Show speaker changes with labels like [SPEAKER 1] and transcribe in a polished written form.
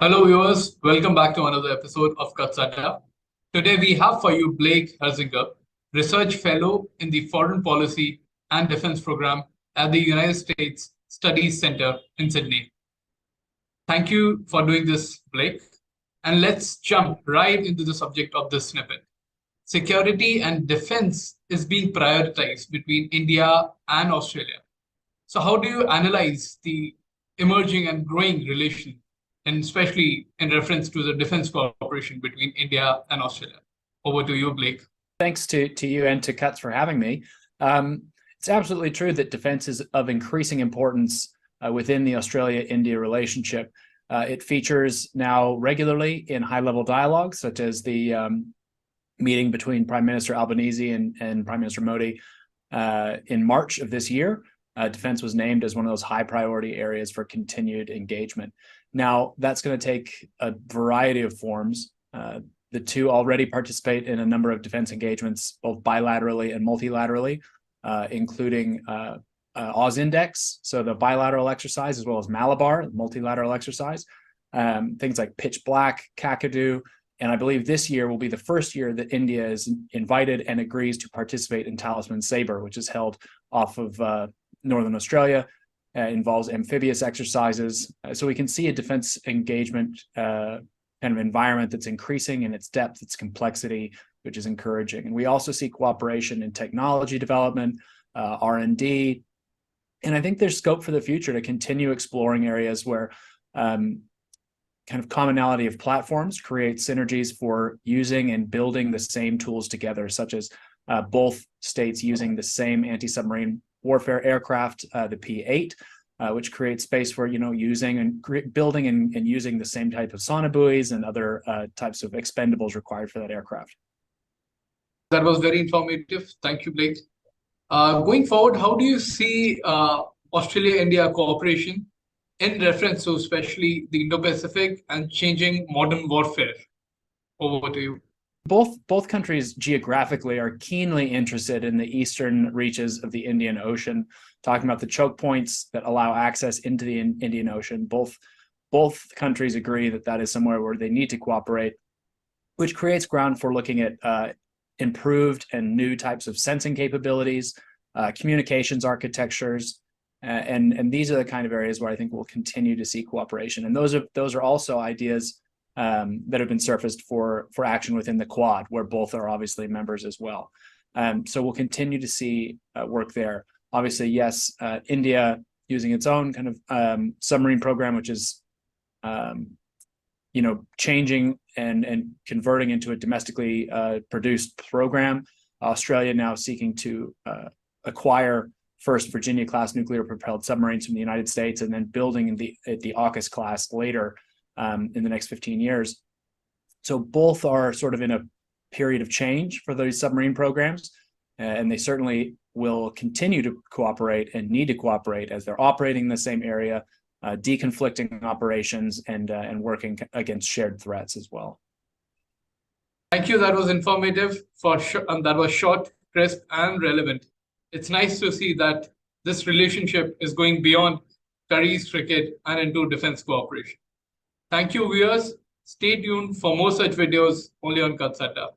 [SPEAKER 1] Hello, viewers. Welcome back to another episode of Katsata. Today, we have for you Blake Herzinger, Research Fellow in the Foreign Policy and Defense Program at the United States Studies Center in Sydney. Thank you for doing this, Blake. And let's jump right into the subject of this snippet. Security and defense is being prioritized between India and Australia. So, how do you analyze the emerging and growing relation, and especially in reference to the defense cooperation between India and Australia? Over to you, Blake.
[SPEAKER 2] Thanks to you and to Cuts for having me. It's absolutely true that defense is of increasing importance within the Australia-India relationship. It features now regularly in high-level dialogues, such as the meeting between Prime Minister Albanese and Prime Minister Modi in March of this year. Defense was named as one of those high priority areas for continued engagement. Now, that's going to take a variety of forms. The two already participate in a number of defense engagements, both bilaterally and multilaterally, including AUSINDEX, so the bilateral exercise, as well as Malabar, the multilateral exercise, things like Pitch Black, Kakadu, and I believe this year will be the first year that India is invited and agrees to participate in Talisman Sabre, which is held off of Northern Australia. Involves amphibious exercises. So we can see a defense engagement kind of environment that's increasing in its depth, its complexity, which is encouraging. And we also see cooperation in technology development, R&D. And I think there's scope for the future to continue exploring areas where kind of commonality of platforms create synergies for using and building the same tools together, such as both states using the same anti-submarine warfare aircraft, the P-8, which creates space for using and building and using the same type of sonobuoys and other types of expendables required for that aircraft.
[SPEAKER 1] That was very informative. Thank you, Blake. Going forward, how do you see Australia-India cooperation in reference to especially the Indo-Pacific and changing modern warfare? Over to you.
[SPEAKER 2] Both countries geographically are keenly interested in the eastern reaches of the Indian Ocean, talking about the choke points that allow access into the Indian Ocean. Both countries agree that that is somewhere where they need to cooperate, which creates ground for looking at improved and new types of sensing capabilities, communications architectures, and these are the kind of areas where I think we'll continue to see cooperation. And those are also ideas that have been surfaced for action within the Quad, where both are obviously members as well. So we'll continue to see work there. Obviously, yes, India using its own kind of submarine program, which is changing and converting into a domestically produced program. Australia now seeking to acquire first Virginia-class nuclear-propelled submarines from the United States, and then building the AUKUS class later in the next 15 years. So both are sort of in a period of change for those submarine programs, and they certainly will continue to cooperate and need to cooperate as they're operating in the same area, deconflicting operations, and working against shared threats as well.
[SPEAKER 1] Thank you. That was informative, and that was short, crisp, and relevant. It's nice to see that this relationship is going beyond Curry's cricket and into defense cooperation. Thank you, viewers. Stay tuned for more such videos only on Katsata.